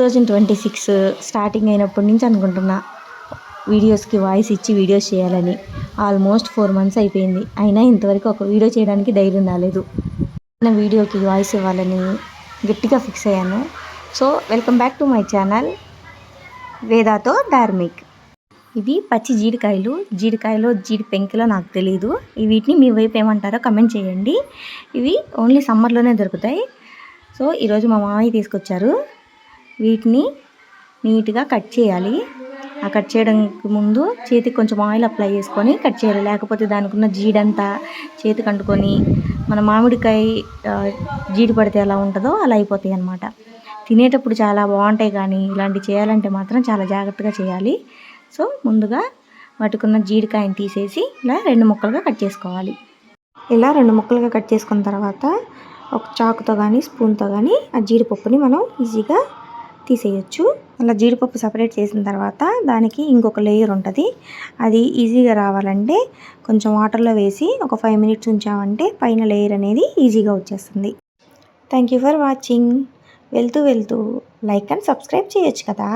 2026 starting అయినప్పటి నుంచి అనుకుంటున్నా వీడియోస్కి వాయిస్ ఇచ్చి వీడియోస్ చేయాలని. ఆల్మోస్ట్ 4 months అయిపోయింది. అయినా ఇంతవరకు ఒక వీడియో చేయడానికి ధైర్యం రాలేదు. నా వీడియోకి వాయిస్ ఇవ్వాలని గట్టిగా ఫిక్స్ అయ్యాను. So welcome back to my channel వేదాతో ధార్మిక్. ఇవి పచ్చి జీడికాయలో జీడి పెంకిలో నాకు తెలియదు. వీటిని మీ వైపు ఏమంటారో కమెంట్ చేయండి. ఇవి ఓన్లీ సమ్మర్లోనే దొరుకుతాయి. సో ఈరోజు మా మామయ్య తీసుకొచ్చారు. వీటిని నీట్గా కట్ చేయాలి. ఆ కట్ చేయడానికి ముందు చేతికి కొంచెం ఆయిల్ అప్లై చేసుకొని కట్ చేయాలి. లేకపోతే దానికి ఉన్న జీడంతా చేతికి అంటుకొని మన మామిడికాయ జీడి పడితే ఎలా ఉంటుందో అలా అయిపోతాయి అన్నమాట. తినేటప్పుడు చాలా బాగుంటాయి, కానీ ఇలాంటివి చేయాలంటే మాత్రం చాలా జాగ్రత్తగా చేయాలి. సో ముందుగా వాటికున్న జీడికాయని తీసేసి ఇలా 2 ముక్కలుగా కట్ చేసుకోవాలి. ఇలా 2 ముక్కలుగా కట్ చేసుకున్న తర్వాత ఒక చాకుతో కానీ స్పూన్తో కానీ ఆ జీడిపప్పుని మనం ఈజీగా తీసేయచ్చు. అలా జీడిపప్పు సపరేట్ చేసిన తర్వాత దానికి ఇంకొక లేయర్ ఉంటుంది. అది ఈజీగా రావాలంటే కొంచెం వాటర్లో వేసి ఒక 5 minutes ఉంచామంటే పైన లేయర్ అనేది ఈజీగా వచ్చేస్తుంది. Thank you for watching. వెళ్తూ లైక్ అండ్ సబ్స్క్రైబ్ చేయొచ్చు కదా.